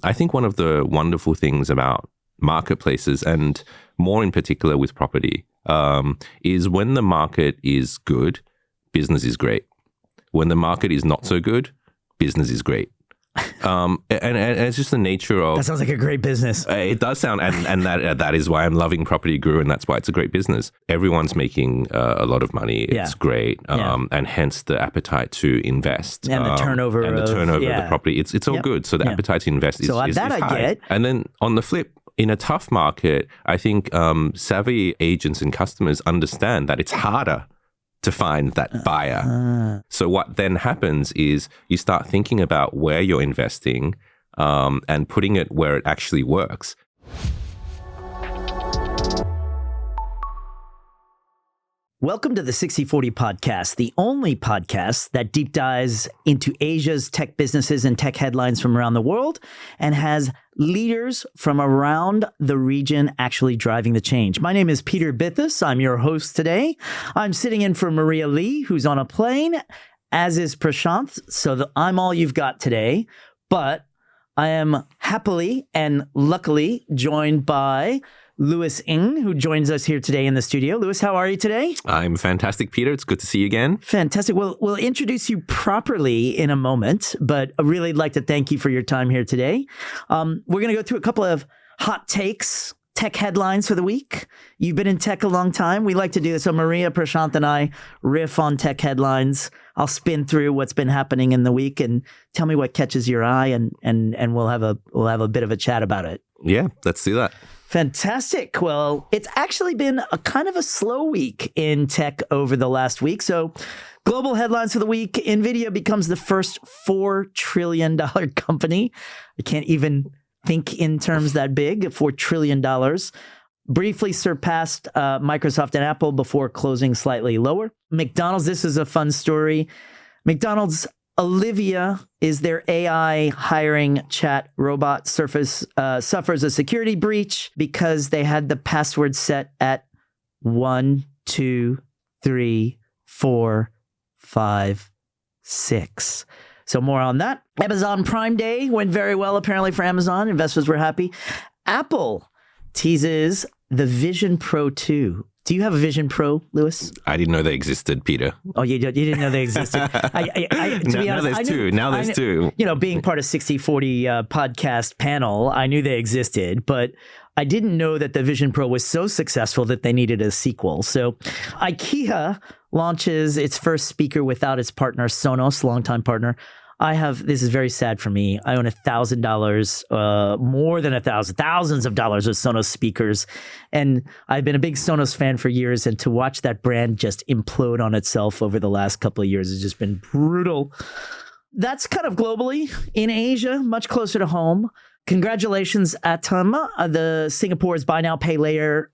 I think one of the wonderful things about marketplaces, and more in particular with property, is when the market is good, business is great. When the market is not so good, business is great. And it's just the nature of... That sounds like a great business. It does sound, and that is why I'm loving PropertyGuru, and that's why it's a great business. Everyone's making a lot of money. It's great. And hence the appetite to invest. And the turnover of the property. It's all good. So the appetite to invest is high. I get. And then on the flip, in a tough market, I think savvy agents and customers understand that it's harder to find that buyer. So what then happens is you start thinking about where you're investing and putting it where it actually works. Welcome to the 60/40 podcast, the only podcast that deep dives into Asia's tech businesses and tech headlines from around the world and has leaders from around the region actually driving the change. My name is Peter Bithos. I'm your host today. I'm sitting in for Maria Lee, who's on a plane, as is Prashanth. So I'm all you've got today, but I am happily and luckily joined by Louis Ng, who joins us here today in the studio. Louis, how are you today? I'm fantastic, Peter. It's good to see you again. Fantastic. Well, we'll introduce you properly in a moment, but I really like to thank you for your time here today. We're going to go through a couple of hot takes, tech headlines for the week. You've been in tech a long time. We like to do this. So Maria, Prashanth, and I riff on tech headlines. I'll spin through what's been happening in the week and tell me what catches your eye, and we'll have a bit of a chat about it. Yeah, let's do that. Fantastic. Well, it's actually been a kind of a slow week in tech over the last week. So global headlines for the week: NVIDIA becomes the first $4 trillion company. I can't even think in terms that big, $4 trillion. Briefly surpassed Microsoft and Apple before closing slightly lower. McDonald's, this is a fun story. McDonald's Olivia is their AI hiring chat robot suffers a security breach because they had the password set at 1, 2, 3, 4, 5, 6. So more on that. Amazon Prime Day went very well apparently for Amazon. Investors were happy. Apple teases the Vision Pro 2. Do you have a Vision Pro, Louis? I didn't know they existed, Peter. Oh, you didn't know they existed. Now there's two. You know, being part of 60/40 podcast panel, I knew they existed, but I didn't know that the Vision Pro was so successful that they needed a sequel. So IKEA launches its first speaker without its partner, Sonos, longtime partner. This is very sad for me. I own $1,000, more than thousands of dollars of Sonos speakers. And I've been a big Sonos fan for years. And to watch that brand just implode on itself over the last couple of years has just been brutal. That's kind of globally. In Asia, much closer to home. Congratulations, Atom, the Singapore's buy now, pay later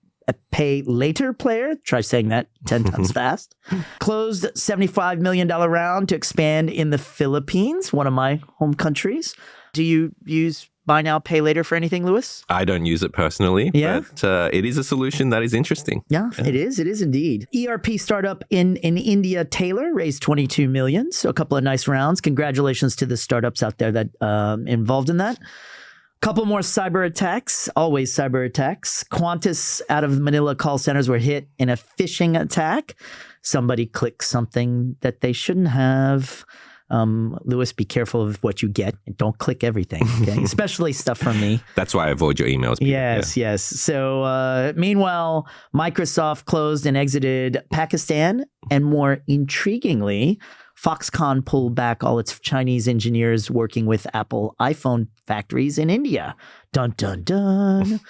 player, try saying that 10 times fast, closed $75 million round to expand in the Philippines, one of my home countries. Do you use buy now, pay later for anything, Louis? I don't use it personally, but it is a solution that is interesting. Yeah, it is. It is indeed. ERP startup in India, Taylor, raised $22 million. So a couple of nice rounds. Congratulations to the startups out there that involved in that. Couple more cyber attacks, always cyber attacks. Qantas out of Manila call centers were hit in a phishing attack. Somebody clicked something that they shouldn't have. Louis, be careful of what you get and don't click everything, okay? Especially stuff from me. That's why I avoid your emails. Peter. Yes. So meanwhile, Microsoft closed and exited Pakistan. And more intriguingly, Foxconn pulled back all its Chinese engineers working with Apple iPhone factories in India. Dun, dun, dun.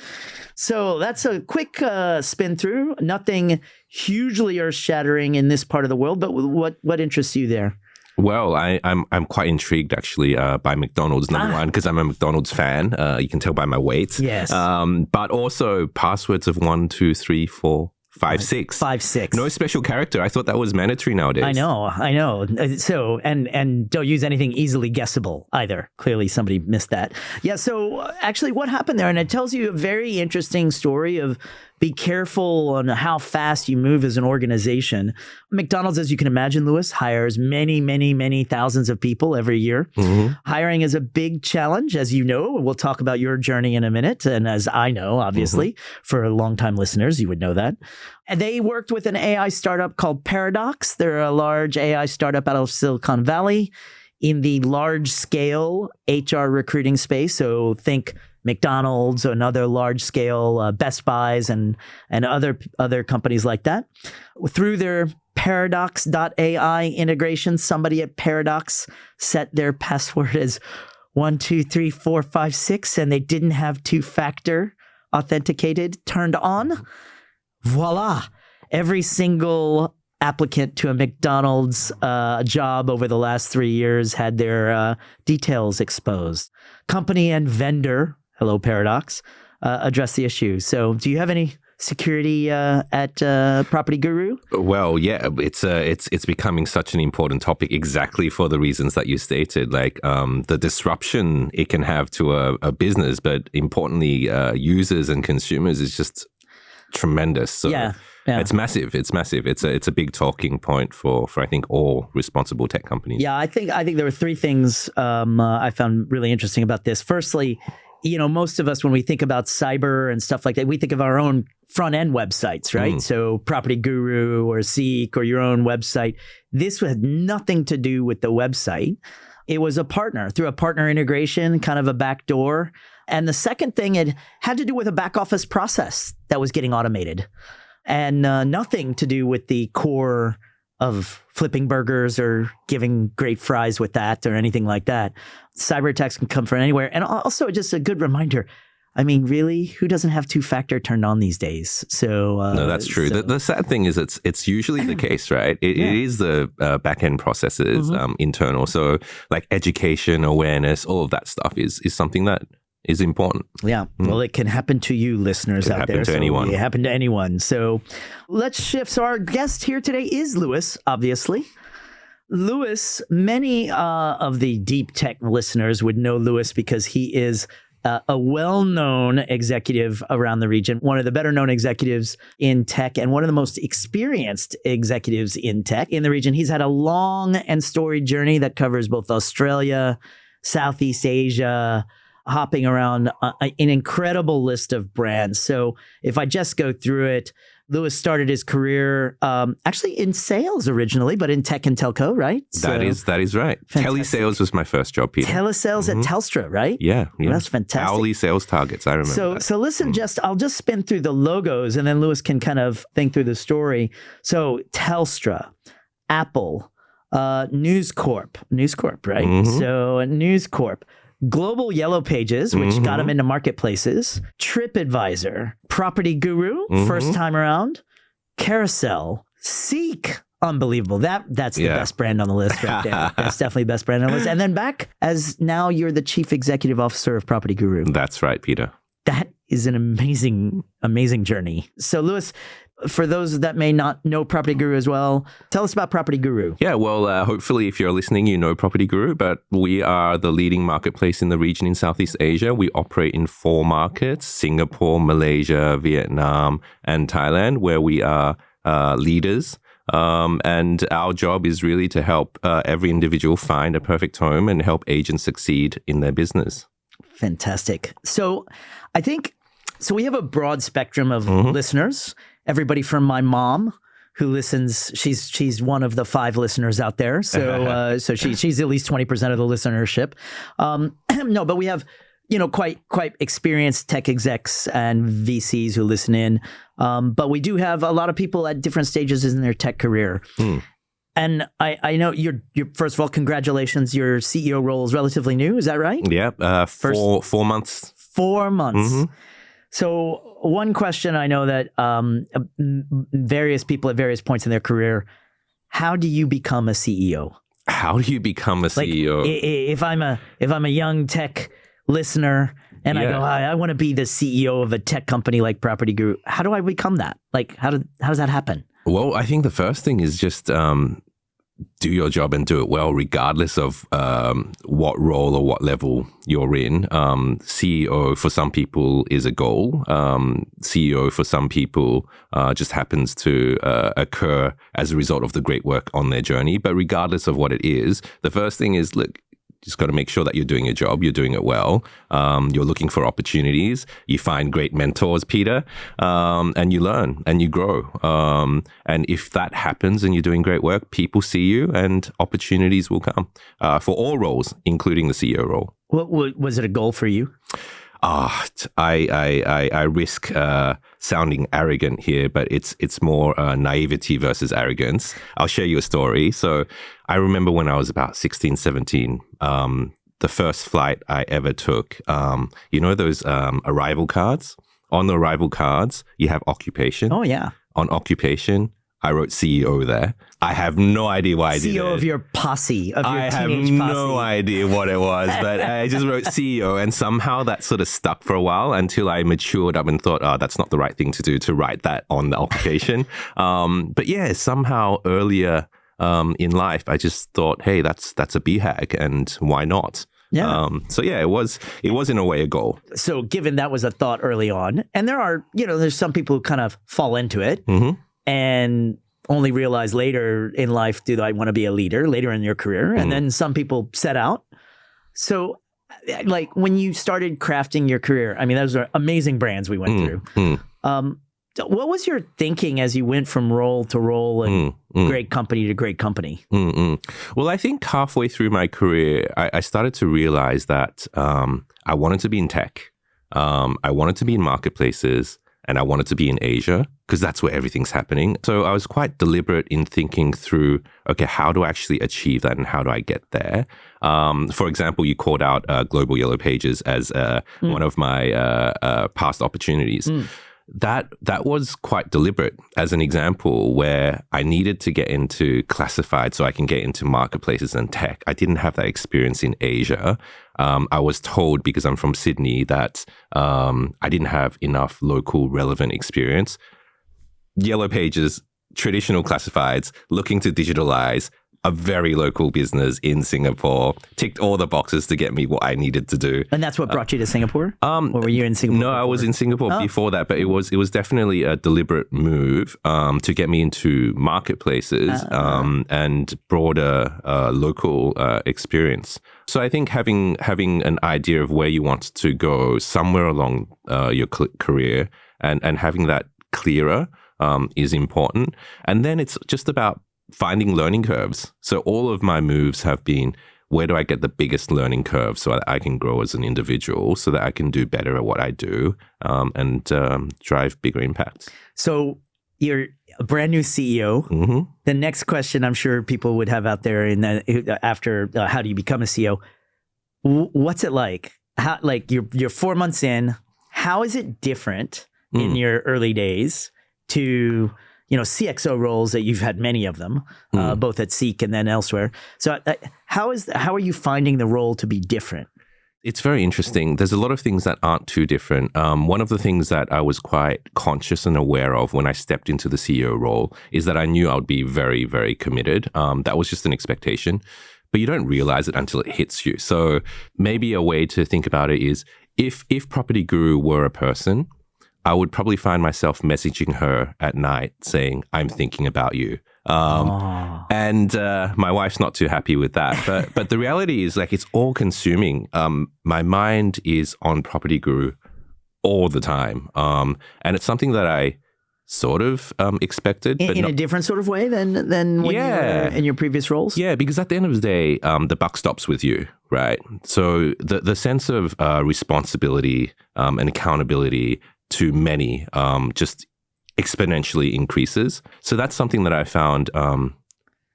So that's a quick spin through. Nothing hugely earth-shattering in this part of the world, but what interests you there? Well, I'm quite intrigued actually by McDonald's, number one, because I'm a McDonald's fan. You can tell by my weight. Yes. But also passwords of 1, 2, 3, 4, 5, 6. 5, 6. No special character. I thought that was mandatory nowadays. I know. So, and don't use anything easily guessable either. Clearly somebody missed that. Yeah, so actually what happened there, and it tells you a very interesting story of be careful on how fast you move as an organization. McDonald's, as you can imagine, Louis, hires many, many, many thousands of people every year. Hiring is a big challenge, as you know. We'll talk about your journey in a minute. And as I know, obviously, for longtime listeners, you would know that. And they worked with an AI startup called Paradox. They're a large AI startup out of Silicon Valley in the large-scale HR recruiting space. So think McDonald's and other large-scale Best Buys and other companies like that. Through their Paradox.ai integration, somebody at Paradox set their password as 123456, and they didn't have two-factor authenticated turned on. Voila! Every single applicant to a McDonald's job over the last 3 years had their details exposed. Company and vendor, hello Paradox, address the issue. So do you have any security at Property Guru? Well, yeah, it's becoming such an important topic exactly for the reasons that you stated, like the disruption it can have to a business, but importantly, users and consumers is just tremendous. So yeah. It's massive. It's massive. It's a big talking point for I think all responsible tech companies. Yeah, I think there were three things I found really interesting about this. Firstly, most of us, when we think about cyber and stuff like that, we think of our own front end websites, right? So Property Guru or Seek or your own website. This had nothing to do with the website. It was a partner through a partner integration, kind of a backdoor. And the second thing, it had to do with a back office process that was getting automated. And nothing to do with the core of flipping burgers or giving great fries with that or anything like that. Cyber attacks can come from anywhere. And also just a good reminder, I mean, really, who doesn't have two-factor turned on these days? So no, that's true. The sad thing is it's usually the case, right? It is the back-end processes, internal. So like education, awareness, all of that stuff is something that is important. Yeah. Well, it can happen to you listeners out there. It can happen to anyone. It can happen to anyone. So let's shift. So our guest here today is Louis, obviously. Louis, many of the deep tech listeners would know Louis because he is a well-known executive around the region, one of the better-known executives in tech and one of the most experienced executives in tech in the region. He's had a long and storied journey that covers both Australia, Southeast Asia, hopping around an incredible list of brands. So if I just go through it, Louis started his career actually in sales originally, but in tech and telco, right? That is right. Fantastic. Telesales was my first job, Peter. Telesales at Telstra, right? Yeah. That's fantastic. Hourly sales targets, I remember that. So listen, I'll just spin through the logos and then Louis can kind of think through the story. So Telstra, Apple, News Corp, right? So News Corp. Global Yellow Pages, which got him into marketplaces, TripAdvisor, Property Guru, first time around, Carousel, Seek, unbelievable. That's the best brand on the list right there. That's definitely the best brand on the list. And then back as now you're the Chief Executive Officer of Property Guru. That's right, Peter. That is an amazing, amazing journey. So Louis, for those that may not know Property Guru as well, tell us about Property Guru. Yeah, well, hopefully if you're listening, you know Property Guru, but we are the leading marketplace in the region in Southeast Asia. We operate in 4 markets, Singapore, Malaysia, Vietnam, and Thailand, where we are leaders. And our job is really to help every individual find a perfect home and help agents succeed in their business. Fantastic. So I think, we have a broad spectrum of listeners. Everybody from my mom who listens, she's one of the 5 listeners out there. So she's at least 20% of the listenership. No, but we have, quite experienced tech execs and VCs who listen in. But we do have a lot of people at different stages in their tech career. And I know you're first of all, congratulations. Your CEO role is relatively new. Is that right? Yeah. 4 months. 4 months. So one question I know that various people at various points in their career, how do you become a CEO? How do you become a CEO? If I'm a young tech listener and I go, I want to be the CEO of a tech company like Property Guru, how do I become that? Like, how does that happen? Well, I think the first thing is just do your job and do it well, regardless of what role or what level you're in. CEO for some people is a goal. CEO for some people just happens to occur as a result of the great work on their journey. But regardless of what it is, the first thing is, look, just got to make sure that you're doing your job, you're doing it well, you're looking for opportunities, you find great mentors, Peter, and you learn and you grow. And if that happens and you're doing great work, people see you and opportunities will come for all roles, including the CEO role. What was it a goal for you? I risk sounding arrogant here, but it's more naivety versus arrogance. I'll share you a story. So I remember when I was about 16, 17, the first flight I ever took, you know those arrival cards? On the arrival cards, you have occupation. Oh, yeah. On occupation, I wrote CEO there. I have no idea why I did it. CEO of your posse, of your I teenage have posse. no idea what it was, but I just wrote CEO, and somehow that sort of stuck for a while until I matured up and thought, oh, that's not the right thing to do, to write that on the occupation. But yeah, somehow earlier in life, I just thought, hey, that's a BHAG, and why not? Yeah. So yeah, it was in a way a goal. So given that was a thought early on, and there's some people who kind of fall into it and only realize later in life, do I want to be a leader later in your career? And then some people set out. So like when you started crafting your career, I mean, those are amazing brands we went through. What was your thinking as you went from role to role and great company to great company? Well, I think halfway through my career, I started to realize that I wanted to be in tech. I wanted to be in marketplaces, and I wanted to be in Asia because that's where everything's happening. So I was quite deliberate in thinking through, okay, how do I actually achieve that and how do I get there? For example, you called out Global Yellow Pages as one of my past opportunities. That was quite deliberate as an example where I needed to get into classified so I can get into marketplaces and tech. I didn't have that experience in Asia. I was told, because I'm from Sydney, that I didn't have enough local relevant experience. Yellow Pages, traditional classifieds, looking to digitalize, a very local business in Singapore, ticked all the boxes to get me what I needed to do. And that's what brought you to Singapore? Or were you in Singapore? No, before? I was in Singapore before that, but it was definitely a deliberate move to get me into marketplaces and broader local experience. So I think having an idea of where you want to go somewhere along your career and having that clearer is important. And then it's just about finding learning curves. So all of my moves have been, where do I get the biggest learning curve so that I can grow as an individual, so that I can do better at what I do and drive bigger impacts. So you're a brand new CEO. The next question I'm sure people would have out there after how do you become a CEO? What's it like? How, like you're 4 months in. How is it different in your early days to CXO roles that you've had many of them, both at Seek and then elsewhere. So how are you finding the role to be different? It's very interesting. There's a lot of things that aren't too different. One of the things that I was quite conscious and aware of when I stepped into the CEO role is that I knew I would be very, very committed. That was just an expectation, but you don't realize it until it hits you. So maybe a way to think about it is if Property Guru were a person, I would probably find myself messaging her at night saying, I'm thinking about you. And my wife's not too happy with that. But the reality is, like, it's all consuming. My mind is on Property Guru all the time. And it's something that I sort of expected. But in a different sort of way than when you were in your previous roles? Yeah, because at the end of the day, the buck stops with you, right? So the sense of responsibility and accountability to many just exponentially increases. So that's something that I found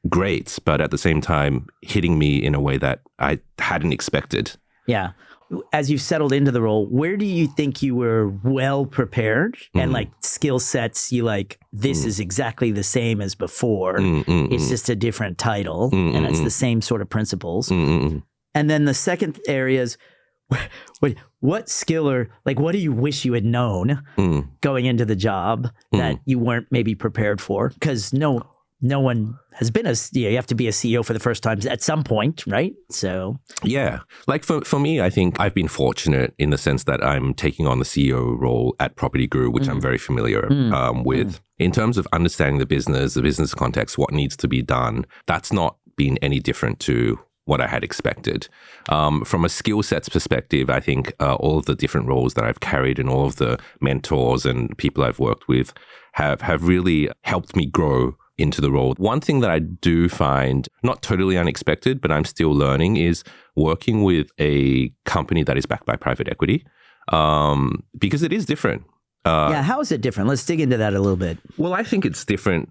great, but at the same time hitting me in a way that I hadn't expected. Yeah. As you've settled into the role, where do you think you were well prepared and like skill sets you like, this is exactly the same as before. It's just a different title and it's the same sort of principles. And then the second area is, what skill or like what do you wish you had known going into the job that you weren't maybe prepared for? Because no one has been you have to be a CEO for the first time at some point, right? So yeah, like for me, I think I've been fortunate in the sense that I'm taking on the CEO role at PropertyGuru, which I'm very familiar with. In terms of understanding the business context, what needs to be done, that's not been any different to what I had expected. From a skill sets perspective, I think all of the different roles that I've carried and all of the mentors and people I've worked with have really helped me grow into the role. One thing that I do find not totally unexpected, but I'm still learning, is working with a company that is backed by private equity, because it is different. How is it different? Let's dig into that a little bit. Well, I think it's different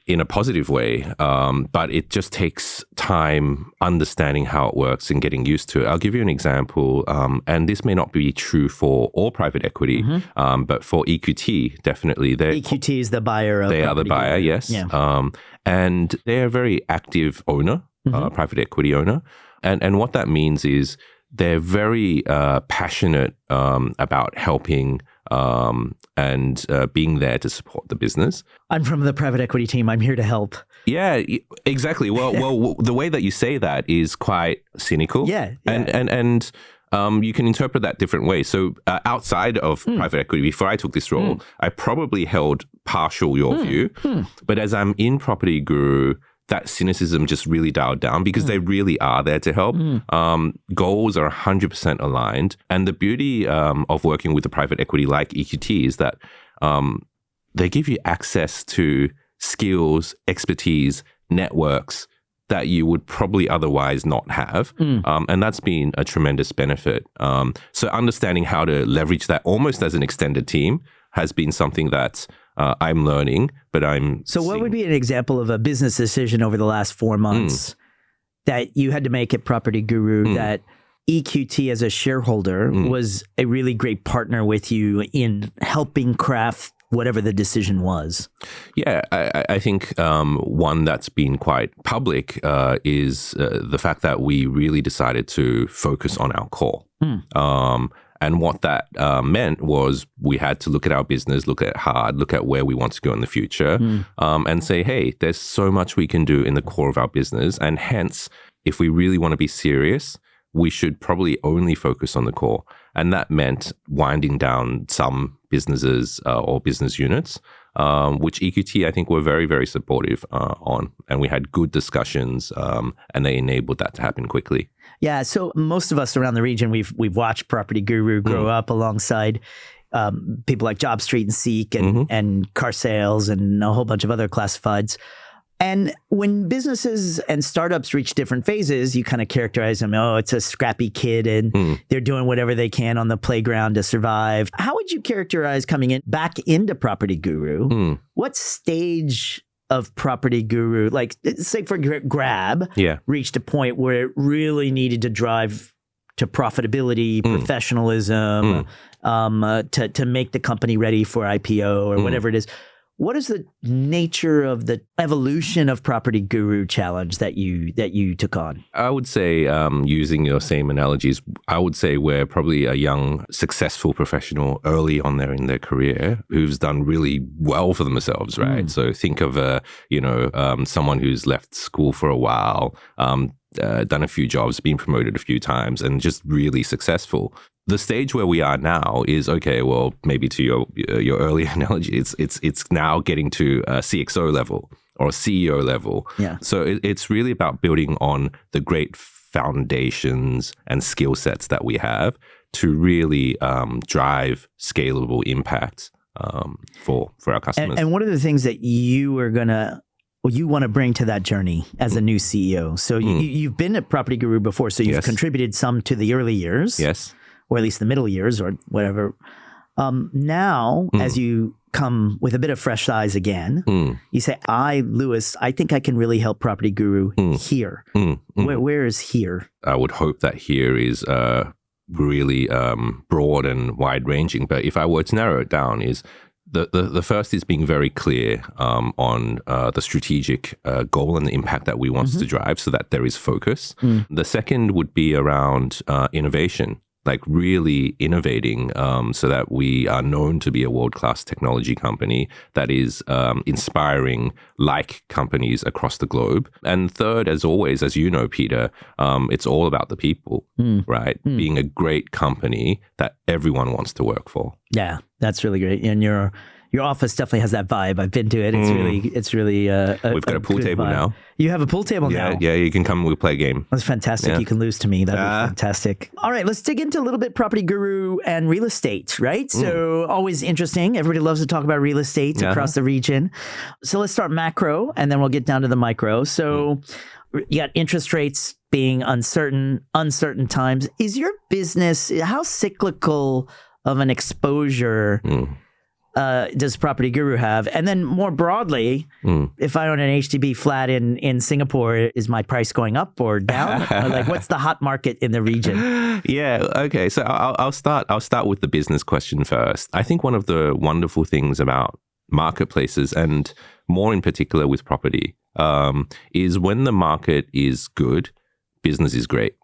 in a positive way, but it just takes time understanding how it works and getting used to it. I'll give you an example, and this may not be true for all private equity, but for EQT, definitely. EQT is the buyer of They are the buyer, yes. Yeah. And they're a very active owner, private equity owner. And what that means is they're very passionate about helping and being there to support the business. I'm from the private equity team. I'm here to help. Yeah, exactly. Well, the way that you say that is quite cynical. Yeah. And you can interpret that different ways. So outside of private equity, before I took this role, I probably held partial your view. But as I'm in PropertyGuru, that cynicism just really dialed down because they really are there to help. Goals are 100% aligned. And the beauty of working with a private equity like EQT is that they give you access to skills, expertise, networks that you would probably otherwise not have. And that's been a tremendous benefit. So understanding how to leverage that almost as an extended team has been something that I'm learning, but So what would be an example of a business decision over the last 4 months that you had to make at PropertyGuru that EQT as a shareholder was a really great partner with you in helping craft whatever the decision was? Yeah, I think one that's been quite public is the fact that we really decided to focus on our core. And what that meant was we had to look at our business, look at where we want to go in the future, and say, hey, there's so much we can do in the core of our business. And hence, if we really want to be serious, we should probably only focus on the core. And that meant winding down some businesses or business units, which EQT, I think, were very, very supportive on. And we had good discussions, and they enabled that to happen quickly. Yeah, so most of us around the region, we've watched PropertyGuru grow up alongside people like JobStreet and Seek and Car Sales and a whole bunch of other classifieds. And when businesses and startups reach different phases, you kind of characterize them, oh, it's a scrappy kid and they're doing whatever they can on the playground to survive. How would you characterize coming back into PropertyGuru? What stage of PropertyGuru, like say for Grab, reached a point where it really needed to drive to profitability, professionalism, to make the company ready for IPO or whatever it is? What is the nature of the evolution of PropertyGuru challenge that you took on? I would say, using your same analogies, I would say we're probably a young, successful professional early on there in their career who's done really well for themselves, right? So think of someone who's left school for a while, done a few jobs, been promoted a few times, and just really successful. The stage where we are now is, okay, well, maybe to your earlier analogy, it's now getting to a CXO level or a CEO level. Yeah. So it's really about building on the great foundations and skill sets that we have to really drive scalable impact for our customers. And what are the things that you want to bring to that journey as a new CEO? So you've been at PropertyGuru before, so you've contributed some to the early years. Yes. Or at least the middle years or whatever. Now, as you come with a bit of fresh eyes again, you say, Lewis, I think I can really help PropertyGuru here. Where is here? I would hope that here is really broad and wide-ranging. But if I were to narrow it down, is the first is being very clear on the strategic goal and the impact that we want to drive so that there is focus. The second would be around innovation. like really innovating so that we are known to be a world-class technology company that is inspiring like companies across the globe. And third, as always, as you know, Peter, it's all about the people, right? Being a great company that everyone wants to work for. Yeah, that's really great. And your office definitely has that vibe. I've been to it. It's really We've got a pool table vibe. Now. You have a pool table now? Yeah, you can come, we'll play a game. That's fantastic. Yeah. You can lose to me. That'd be fantastic. All right, let's dig into a little bit Property Guru and real estate, right? So always interesting. Everybody loves to talk about real estate across the region. So let's start macro, and then we'll get down to the micro. So you got interest rates being uncertain times. Is your business, how cyclical of an exposure does Property Guru have? And then more broadly, if I own an HDB flat in Singapore, is my price going up or down? Like, what's the hot market in the region? Yeah. Okay. So I'll start with the business question first. I think one of the wonderful things about marketplaces, and more in particular with property, is when the market is good, business is great.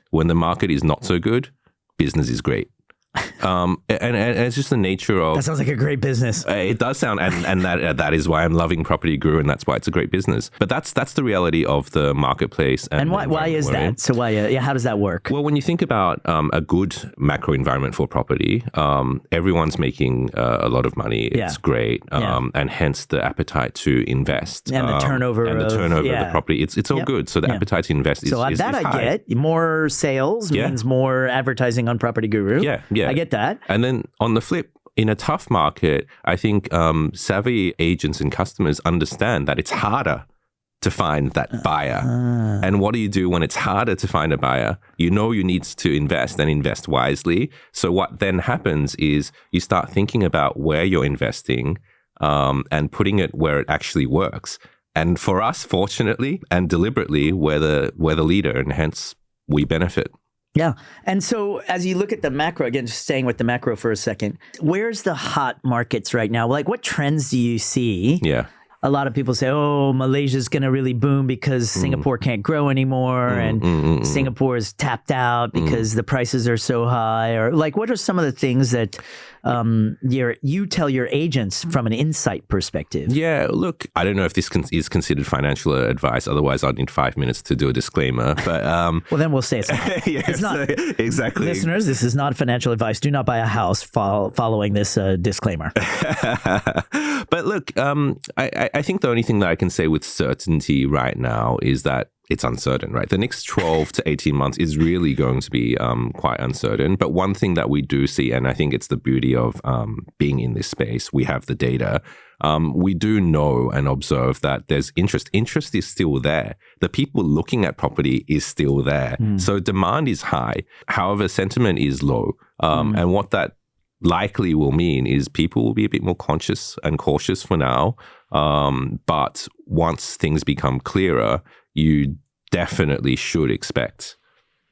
When the market is not so good, business is great. And it's just the nature of... That sounds like a great business. It does sound, and that is why I'm loving Property Guru, and that's why it's a great business. But that's the reality of the marketplace. And why is that? So how does that work? Well, when you think about a good macro environment for property, everyone's making a lot of money. It's great, and hence the appetite to invest and the turnover of the property. It's all good. So the appetite to invest is high. I get. More sales means more advertising on Property Guru. Yeah. I get that. And then on the flip, in a tough market, I think savvy agents and customers understand that it's harder to find that buyer. And what do you do when it's harder to find a buyer? You know you need to invest and invest wisely. So what then happens is you start thinking about where you're investing and putting it where it actually works. And for us, fortunately and deliberately, we're the leader, and hence we benefit. Yeah. And so as you look at the macro, again, just staying with the macro for a second, where's the hot markets right now? Like, what trends do you see? Yeah. A lot of people say, oh, Malaysia's going to really boom because Singapore can't grow anymore, and Singapore is tapped out because the prices are so high. Or like, what are some of the things that you tell your agents from an insight perspective? Yeah, look, I don't know if this is considered financial advice. Otherwise, I'd need 5 minutes to do a disclaimer. But well, then we'll say it's not. Yes, it's not. Exactly. Listeners, this is not financial advice. Do not buy a house following this disclaimer. But look, I think the only thing that I can say with certainty right now is that it's uncertain, right? The next 12 to 18 months is really going to be quite uncertain. But one thing that we do see, and I think it's the beauty of being in this space, we have the data. We do know and observe that there's interest. Interest is still there. The people looking at property is still there. So demand is high. However, sentiment is low. And what that likely will mean is people will be a bit more conscious and cautious for now. But once things become clearer, you definitely should expect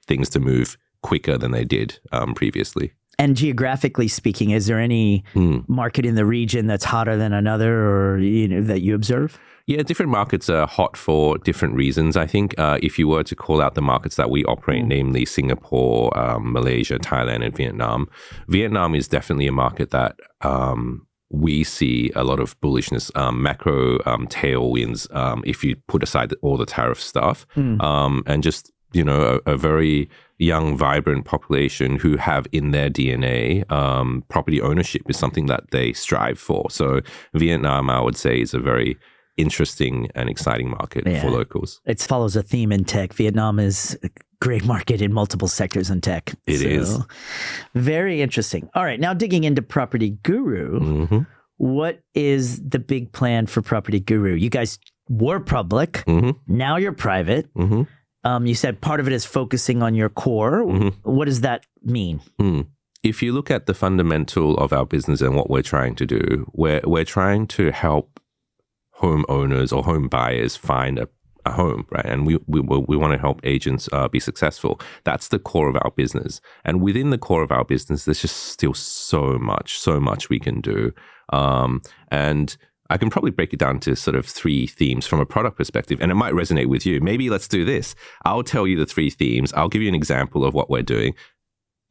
things to move quicker than they did previously. And geographically speaking, is there any market in the region that's hotter than another, or that you observe? Yeah, different markets are hot for different reasons. I think if you were to call out the markets that we operate, namely Singapore, Malaysia, Thailand, and Vietnam, Vietnam is definitely a market that we see a lot of bullishness, macro tailwinds, if you put aside all the tariff stuff, and just, a very young, vibrant population who have in their DNA property ownership is something that they strive for. So Vietnam, I would say, is a very interesting and exciting market for locals. It follows a theme in tech. Vietnam is a great market in multiple sectors in tech. It is. Very interesting. All right, now digging into Property Guru, what is the big plan for Property Guru? You guys were public. Now you're private. You said part of it is focusing on your core. What does that mean? If you look at the fundamental of our business and what we're trying to do, we're trying to help homeowners or home buyers find a home, right? And we want to help agents be successful. That's the core of our business. And within the core of our business, there's just still so much we can do. And I can probably break it down to sort of 3 themes from a product perspective, and it might resonate with you. Maybe let's do this. I'll tell you the 3 themes. I'll give you an example of what we're doing.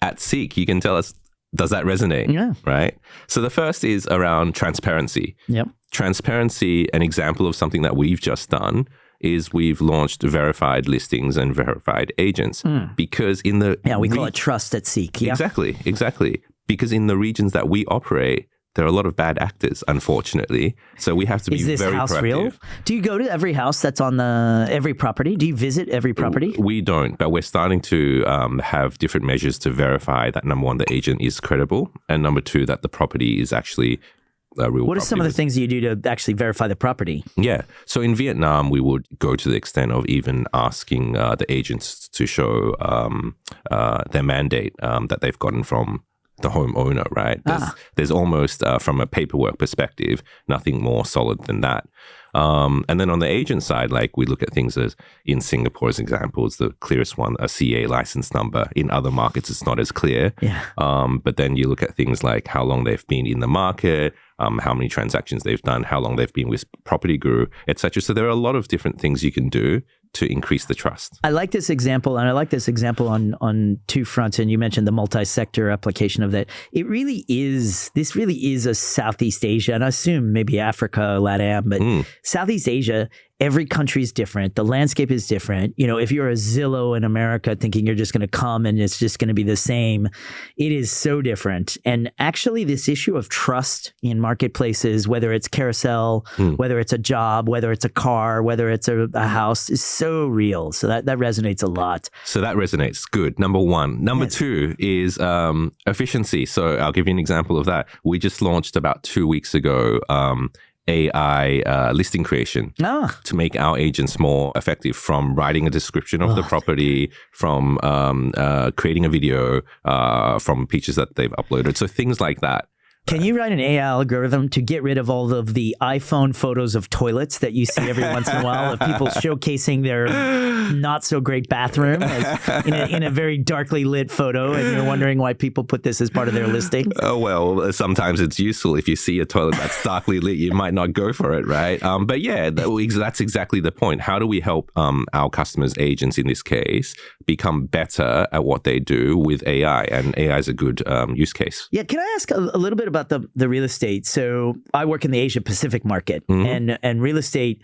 at Seek, you can tell us, does that resonate? Yeah. Right? So the first is around transparency. Yep. Transparency, an example of something that we've just done is we've launched verified listings and verified agents because in the... Yeah, we call it trust at Seek. Yeah. Exactly. Because in the regions that we operate, there are a lot of bad actors, unfortunately. So we have to be very proactive. Is this house real? Do you go to every house that's on every property? Do you visit every property? We don't, but we're starting to have different measures to verify that, number one, the agent is credible, and number two, that the property is actually a real What are some of the things you do to actually verify the property? Yeah. So in Vietnam, we would go to the extent of even asking the agents to show their mandate that they've gotten from the homeowner, right? There's almost, from a paperwork perspective, nothing more solid than that. And then on the agent side, like we look at things as in Singapore as examples, the clearest one, a CA license number. In other markets, it's not as clear. Yeah. But then you look at things like how long they've been in the market, how many transactions they've done, how long they've been with PropertyGuru, etc. So there are a lot of different things you can do to increase the trust. I like this example, and I like this example on two fronts. And you mentioned the multi-sector application of that. This really is a Southeast Asia, and I assume maybe Africa, LATAM, but Southeast Asia, every country is different. The landscape is different. You know, if you're a Zillow in America thinking you're just going to come and it's just going to be the same, it is so different. And actually this issue of trust in marketplaces, whether it's carousel, whether it's a job, whether it's a car, whether it's a house, is so real. So that resonates a lot. So that resonates. Good. Number one. Number two is efficiency. So I'll give you an example of that. We just launched about 2 weeks ago AI listing creation to make our agents more effective, from writing a description of the property, from creating a video, from pictures that they've uploaded. So things like that. Can you write an AI algorithm to get rid of all of the iPhone photos of toilets that you see every once in a while of people showcasing their not so great bathroom in a very darkly lit photo, and you're wondering why people put this as part of their listing? Well, sometimes it's useful. If you see a toilet that's darkly lit, you might not go for it, right? But yeah, that's exactly the point. How do we help our customers, agents in this case, become better at what they do with AI? And AI is a good use case. Yeah, can I ask a little bit about the real estate? So I work in the Asia Pacific market, and real estate,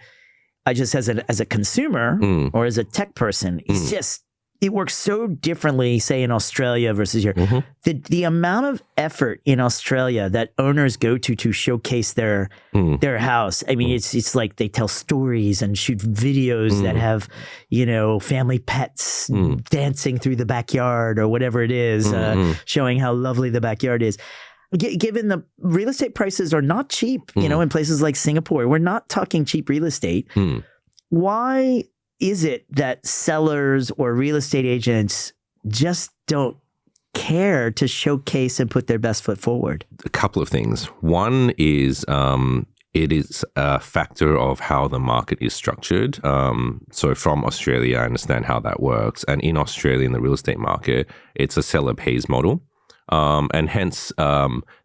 I just as a consumer or as a tech person, it's just, it works so differently, say in Australia versus here. The amount of effort in Australia that owners go to showcase their house. I mean, it's like they tell stories and shoot videos that have, you know, family pets dancing through the backyard or whatever it is, showing how lovely the backyard is. Given the real estate prices are not cheap, you know, in places like Singapore, we're not talking cheap real estate. Why is it that sellers or real estate agents just don't care to showcase and put their best foot forward? A couple of things. One is it is a factor of how the market is structured. So from Australia, I understand how that works. And in Australia, in the real estate market, it's a seller pays model. And hence,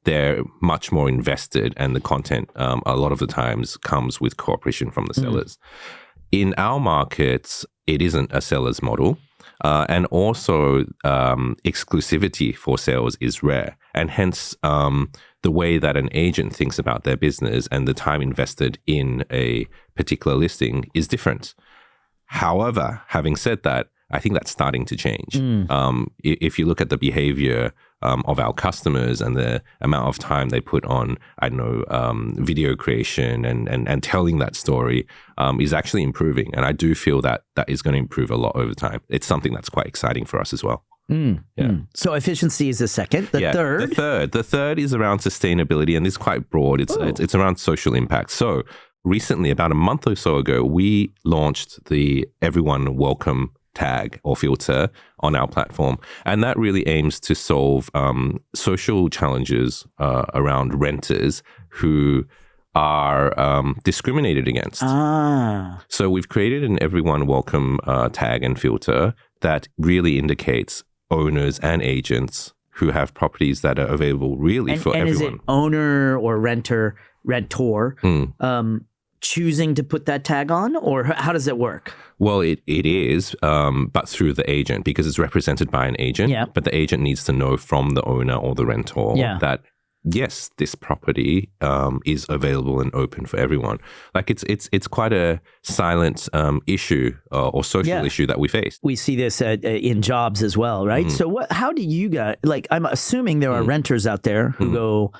they're much more invested, and the content a lot of the times comes with cooperation from the sellers. In our markets, it isn't a seller's model. And also, exclusivity for sales is rare. And hence, the way that an agent thinks about their business and the time invested in a particular listing is different. However, having said that, I think that's starting to change. If you look at the behavior of our customers and the amount of time they put on, I don't know, video creation and telling that story is actually improving. And I do feel that that is going to improve a lot over time. It's something that's quite exciting for us as well. So efficiency is the second. The third is around sustainability, and it's quite broad. It's around social impact. So recently, about a month or so ago, we launched the Everyone Welcome tag or filter on our platform. And that really aims to solve social challenges around renters who are discriminated against. So we've created an Everyone Welcome tag and filter that really indicates owners and agents who have properties that are available for everyone. And is it owner or rentor, choosing to put that tag on, or how does it work? Well, it is, but through the agent, because it's represented by an agent. Yeah. But the agent needs to know from the owner or the rentor that, yes, this property is available and open for everyone. Like it's quite a silent issue or social issue that we face. We see this in jobs as well, right? So how do you guys, like, I'm assuming there are renters out there who go,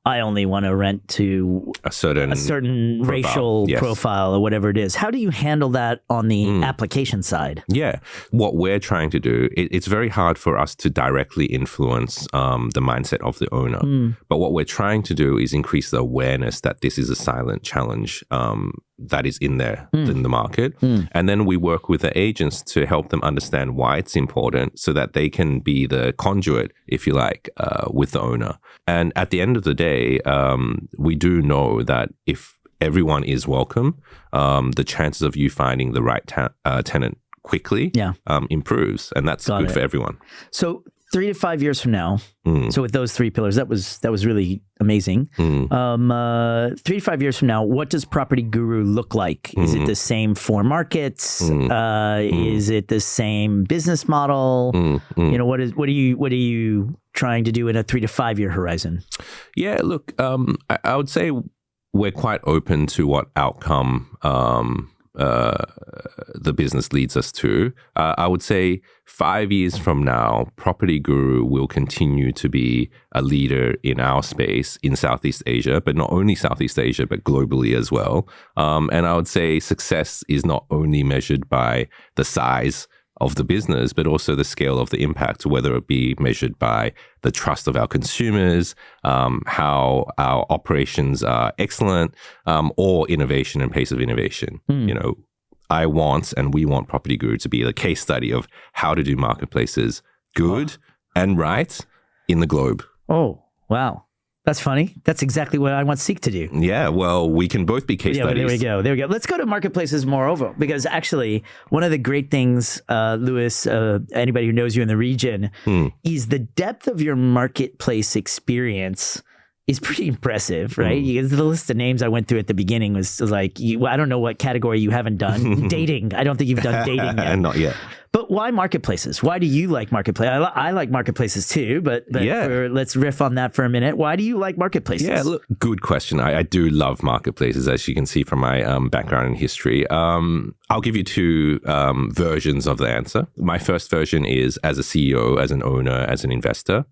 I only want to rent to a certain racial profile or whatever it is. How do you handle that on the application side? Yeah. What we're trying to do, it's very hard for us to directly influence the mindset of the owner. But what we're trying to do is increase the awareness that this is a silent challenge that is in there in the market. And then we work with the agents to help them understand why it's important so that they can be the conduit, if you like, with the owner. And at the end of the day, we do know that if everyone is welcome, the chances of you finding the right tenant quickly improves. And that's good for everyone. So 3 to 5 years from now, so with those 3 pillars, that was really amazing. 3 to 5 years from now, what does Property Guru look like? Is it the same 4 markets? Is it the same business model? You know, what are you trying to do in a 3 to 5 year horizon? Yeah, look, I would say we're quite open to what outcome the business leads us to. I would say 5 years from now, Property Guru will continue to be a leader in our space in Southeast Asia, but not only Southeast Asia, but globally as well. And I would say success is not only measured by the size of the business, but also the scale of the impact, whether it be measured by the trust of our consumers, how our operations are excellent, or innovation and pace of innovation. You know, I want and we want Property Guru to be the case study of how to do marketplaces good and right in the globe. Oh, wow. That's funny. That's exactly what I want Seek to do. Yeah, well, we can both be case studies. There we go. Let's go to marketplaces moreover, because actually one of the great things, Louis, anybody who knows you in the region, is the depth of your marketplace experience is pretty impressive, right? Because the list of names I went through at the beginning was like, I don't know what category you haven't done. Dating. I don't think you've done dating yet. Not yet. But why marketplaces? Why do you like marketplaces? I like marketplaces too, but let's riff on that for a minute. Why do you like marketplaces? Yeah, look, good question. I do love marketplaces, as you can see from my background in history. I'll give you 2 versions of the answer. My first version is as a CEO, as an owner, as an investor.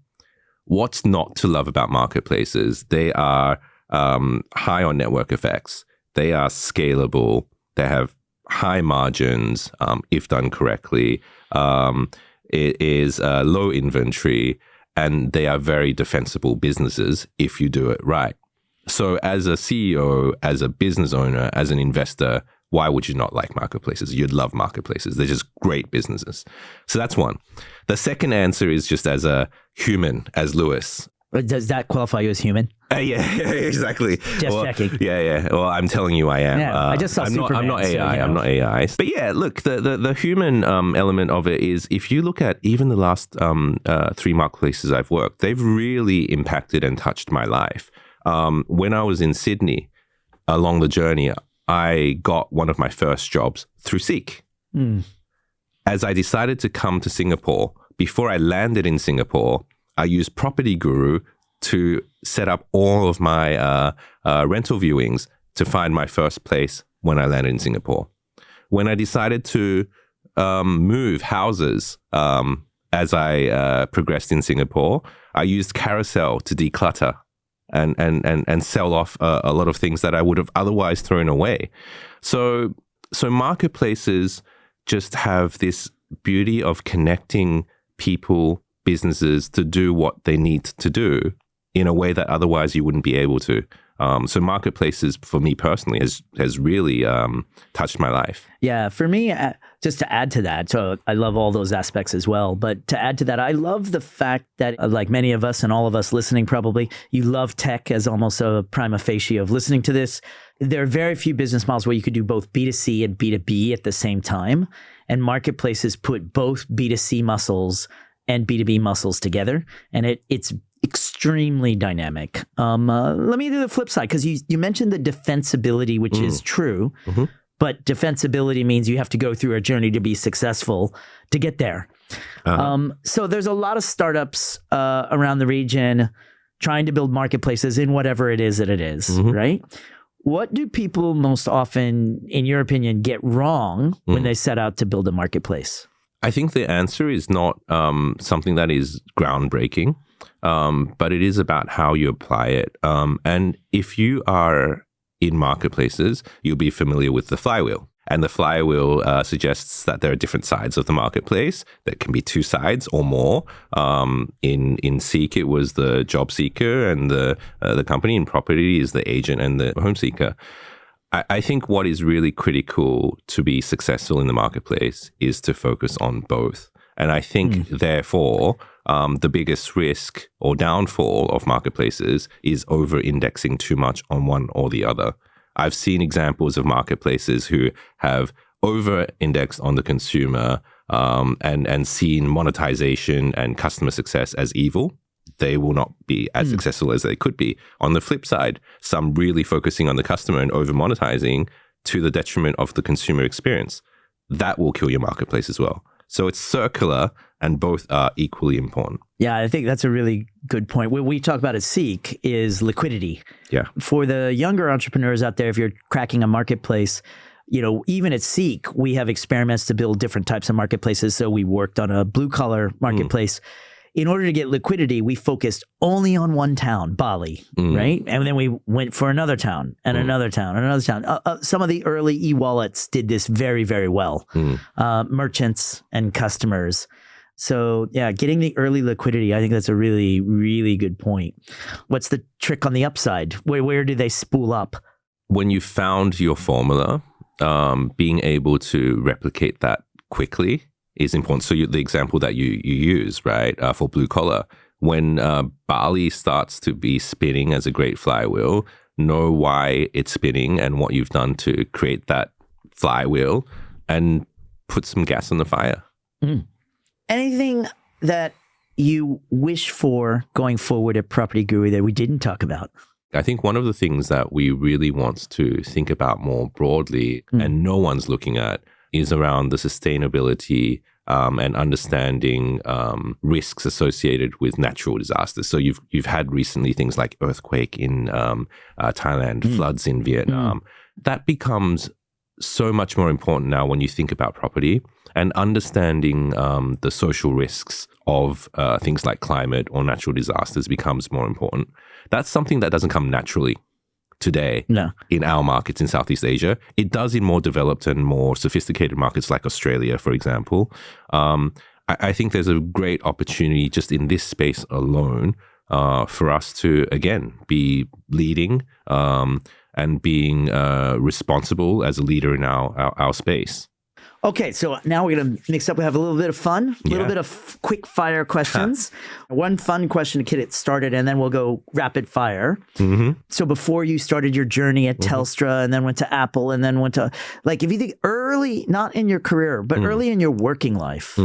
What's not to love about marketplaces? They are high on network effects. They are scalable. They have high margins if done correctly. It is low inventory, and they are very defensible businesses if you do it right. So as a CEO, as a business owner, as an investor, why would you not like marketplaces? You'd love marketplaces. They're just great businesses. So that's one. The second answer is just as a human, as Louis. Does that qualify you as human? Yeah, exactly. Just checking. Yeah. Well, I'm telling you I am. Yeah, I just saw Superman. I'm not AI. I'm not AI. But yeah, look, the human element of it is, if you look at even the last 3 marketplaces I've worked, they've really impacted and touched my life. When I was in Sydney, along the journey, I got one of my first jobs through Seek. As I decided to come to Singapore, before I landed in Singapore, I used Property Guru to set up all of my rental viewings to find my first place when I landed in Singapore. When I decided to move houses as I progressed in Singapore, I used Carousel to declutter and sell off a lot of things that I would have otherwise thrown away. So marketplaces just have this beauty of connecting people, businesses to do what they need to do in a way that otherwise you wouldn't be able to. So marketplaces, for me personally, has really touched my life. Yeah, for me, just to add to that, so I love all those aspects as well. But to add to that, I love the fact that, like many of us and all of us listening probably, you love tech as almost a prima facie of listening to this. There are very few business models where you could do both B2C and B2B at the same time. And marketplaces put both B2C muscles and B2B muscles together. And it's extremely dynamic. Let me do the flip side, because you mentioned the defensibility, which is true, but defensibility means you have to go through a journey to be successful to get there. So there's a lot of startups around the region trying to build marketplaces in whatever it is that it is, right? What do people most often, in your opinion, get wrong when they set out to build a marketplace? I think the answer is not something that is groundbreaking, but it is about how you apply it. And if you are in marketplaces, you'll be familiar with the flywheel. And the flywheel suggests that there are different sides of the marketplace. There can be two sides or more. In Seek, it was the job seeker and the company. In property is the agent and the home seeker. I think what is really critical to be successful in the marketplace is to focus on both. And I think, therefore, the biggest risk or downfall of marketplaces is over-indexing too much on one or the other. I've seen examples of marketplaces who have over-indexed on the consumer and seen monetization and customer success as evil. They will not be as successful as they could be. On the flip side, some really focusing on the customer and over-monetizing to the detriment of the consumer experience. That will kill your marketplace as well. So it's circular, and both are equally important. Yeah, I think that's a really good point. What we talk about at Seek is liquidity. Yeah. For the younger entrepreneurs out there, if you're cracking a marketplace, even at Seek, we have experiments to build different types of marketplaces. So we worked on a blue collar marketplace. In order to get liquidity, we focused only on one town, Bali, right? And then we went for another town and another town and another town. Some of the early e-wallets did this very, very well. Merchants and customers. So yeah, getting the early liquidity, I think that's a really, really good point. What's the trick on the upside? Where do they spool up? When you found your formula, being able to replicate that quickly is important. So the example that you use, right, for blue collar, when Bali starts to be spinning as a great flywheel, know why it's spinning and what you've done to create that flywheel, and put some gas on the fire. Anything that you wish for going forward at Property Guru that we didn't talk about? I think one of the things that we really want to think about more broadly, and no one's looking at, is around the sustainability and understanding risks associated with natural disasters. So you've had recently things like earthquake in Thailand, floods in Vietnam. That becomes so much more important now when you think about property, and understanding the social risks of things like climate or natural disasters becomes more important. That's something that doesn't come naturally today in our markets in Southeast Asia. It does in more developed and more sophisticated markets like Australia, for example. I think there's a great opportunity just in this space alone for us to, again, be leading and being responsible as a leader in our space. Okay, so now we're going to mix up. We have a little bit of fun, a little bit of quick fire questions. One fun question to get it started, and then we'll go rapid fire. So before you started your journey at Telstra and then went to Apple and then went to, like, if you think early, not in your career, but early in your working life,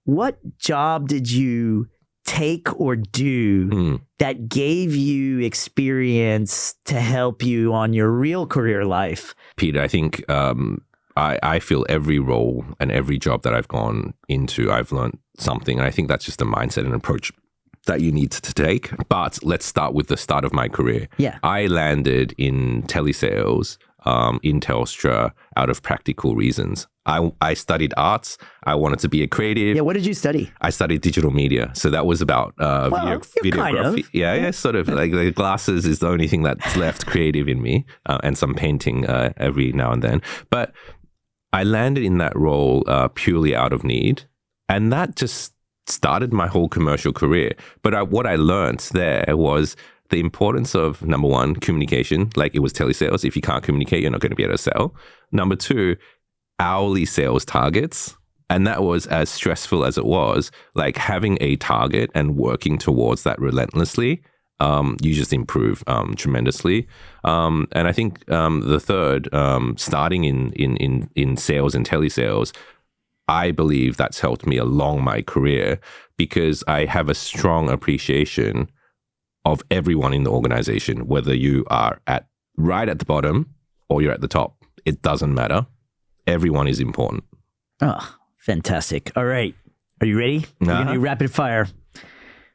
what job did you take or do that gave you experience to help you on your real career life? Peter, I think I feel every role and every job that I've gone into, I've learned something. And I think that's just a mindset and approach that you need to take. But let's start with the start of my career. I landed in telesales in Telstra out of practical reasons. I studied arts. I wanted to be a creative. Yeah, what did you study? I studied digital media. So that was about videography. Kind of. Yeah, sort of. Like the glasses is the only thing that's left creative in me, and some painting every now and then. But I landed in that role purely out of need, and that just started my whole commercial career. But what I learned there was the importance of, number one, communication. Like, it was telesales. If you can't communicate, you're not going to be able to sell. Number two, hourly sales targets. And that was as stressful as it was. Like, having a target and working towards that relentlessly, you just improve tremendously. And I think the third, starting in sales and telesales, I believe that's helped me along my career, because I have a strong appreciation of everyone in the organization, whether you are right at the bottom or you're at the top. It doesn't matter. Everyone is important. Oh, fantastic. All right. Are you ready? We're going to do rapid fire.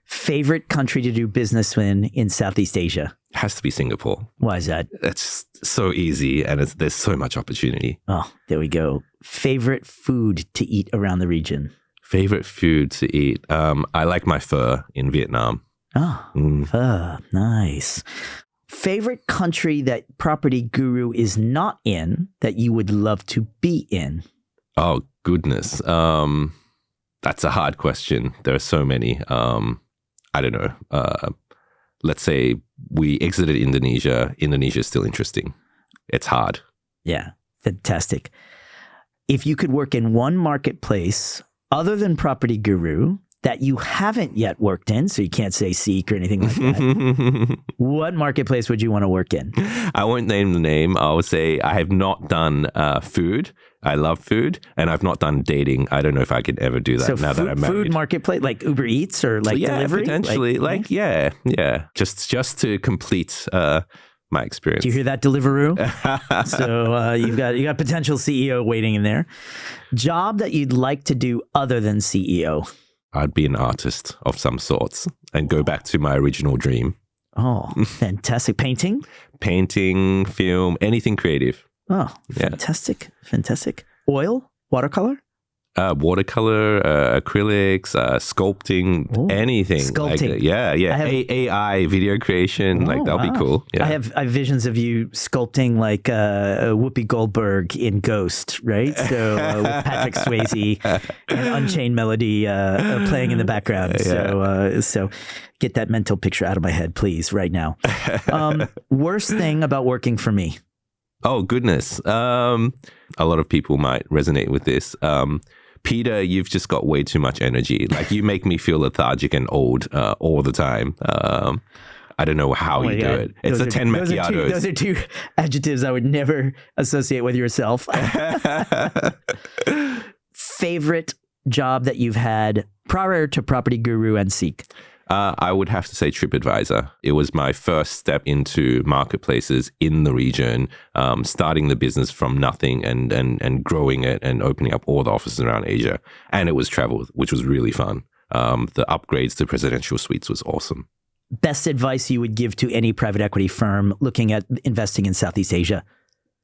Favorite country to do business in Southeast Asia? Has to be Singapore. Why is that? It's so easy and there's so much opportunity. Oh, there we go. Favorite food to eat around the region? Favorite food to eat? I like my pho in Vietnam. Oh, pho. Nice. Favorite country that Property Guru is not in that you would love to be in? Oh, goodness. That's a hard question. There are so many. I don't know. Let's say we exited Indonesia. Indonesia is still interesting. It's hard. Yeah, fantastic. If you could work in one marketplace other than Property Guru that you haven't yet worked in, so you can't say Seek or anything like that, what marketplace would you want to work in? I won't name the name. I would say I have not done food. I love food, and I've not done dating. I don't know if I could ever do that so now that I'm married. Food marketplace, like Uber Eats or like delivery? Potentially. Yeah. Just to complete my experience. Do you hear that, Deliveroo? So you've got potential CEO waiting in there. Job that you'd like to do other than CEO? I'd be an artist of some sorts and go back to my original dream. Oh, fantastic. Painting, film, anything creative. Oh, fantastic. Fantastic. Oil, watercolor? Watercolor, acrylics, sculpting, anything. Sculpting. Like, AI, video creation, that'll be cool. Yeah. I have visions of you sculpting like Whoopi Goldberg in Ghost, right? So with Patrick Swayze and Unchained Melody playing in the background. Yeah. So get that mental picture out of my head, please, right now. Worst thing about working for me? Oh, goodness. A lot of people might resonate with this. Peter, you've just got way too much energy. Like, you make me feel lethargic and old all the time. I don't know how you do it. It's the 10 macchiatos. Those are two adjectives I would never associate with yourself. Favorite job that you've had prior to Property Guru and Seek? I would have to say TripAdvisor. It was my first step into marketplaces in the region, starting the business from nothing and growing it and opening up all the offices around Asia. And it was travel, which was really fun. The upgrades to presidential suites was awesome. Best advice you would give to any private equity firm looking at investing in Southeast Asia?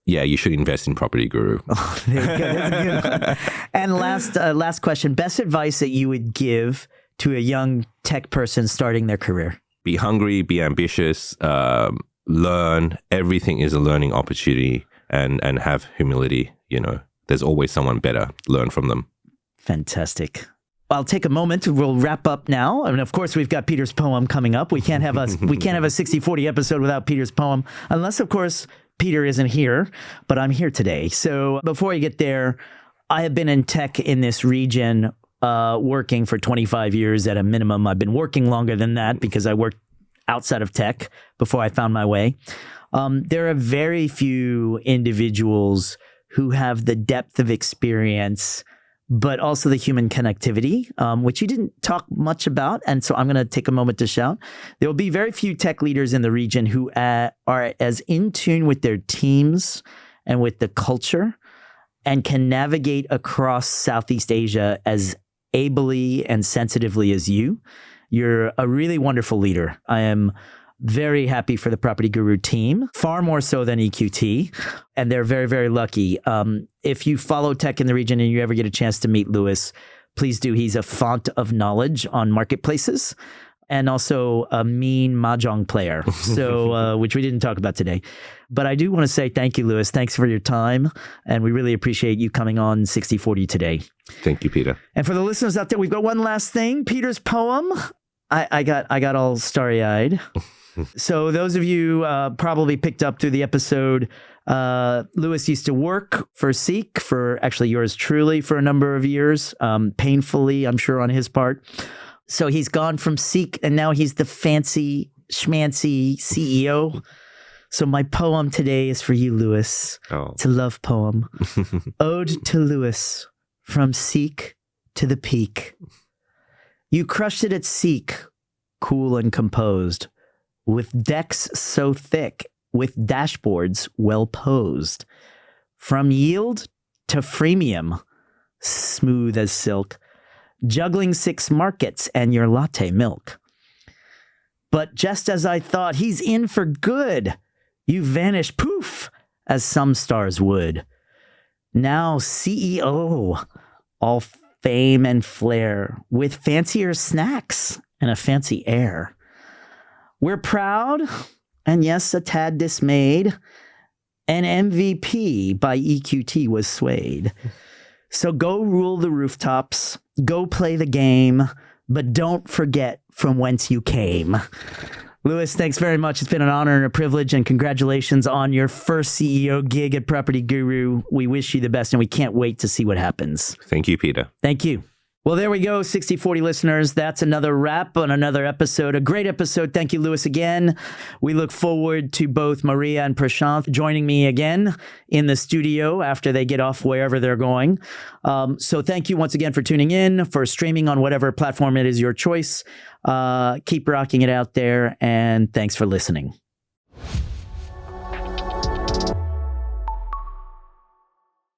Yeah, you should invest in Property Guru. Oh, there you go. That's a good one. And last question. Best advice that you would give to a young tech person starting their career? Be hungry, be ambitious, learn. Everything is a learning opportunity, and have humility. You know, there's always someone better. Learn from them. Fantastic. I'll take a moment. We'll wrap up now. And of course, we've got Peter's poem coming up. We can't have a 60/40 episode without Peter's poem, unless, of course, Peter isn't here. But I'm here today. So before you get there, I have been in tech in this region working for 25 years at a minimum. I've been working longer than that because I worked outside of tech before I found my way. There are very few individuals who have the depth of experience, but also the human connectivity, which you didn't talk much about. And so I'm going to take a moment to shout. There will be very few tech leaders in the region who are as in tune with their teams and with the culture and can navigate across Southeast Asia as ably and sensitively as you. You're a really wonderful leader. I am very happy for the Property Guru team, far more so than EQT, and they're very, very lucky. If you follow tech in the region and you ever get a chance to meet Louis, please do. He's a font of knowledge on marketplaces and also a mean mahjong player, so which we didn't talk about today. But I do want to say thank you, Louis. Thanks for your time, and we really appreciate you coming on 60/40 today. Thank you, Peter. And for the listeners out there, we've got one last thing. Peter's poem. I got all starry-eyed. So those of you probably picked up through the episode, Louis used to work for Seek, for actually yours truly, for a number of years, painfully, I'm sure, on his part. So he's gone from Seek, and now he's the fancy schmancy CEO. So my poem today is for you, Louis. Oh. It's a love poem. Ode to Louis, from Seek to the peak. You crushed it at Seek, cool and composed. with decks so thick, with dashboards well posed. From yield to freemium, smooth as silk, juggling 6 markets and your latte milk. But just as I thought, he's in for good. You vanish, poof, as some stars would. Now CEO, all fame and flair, with fancier snacks and a fancy air. We're proud, and yes, a tad dismayed. An MVP by EQT was swayed. So go rule the rooftops, go play the game, but don't forget from whence you came. Louis, thanks very much. It's been an honor and a privilege, and congratulations on your first CEO gig at Property Guru. We wish you the best, and we can't wait to see what happens. Thank you, Peter. Thank you. Well, there we go, 60/40 listeners. That's another wrap on another episode. A great episode. Thank you, Louis, again. We look forward to both Maria and Prashanth joining me again in the studio after they get off wherever they're going. So thank you once again for tuning in, for streaming on whatever platform it is your choice. Keep rocking it out there, and thanks for listening.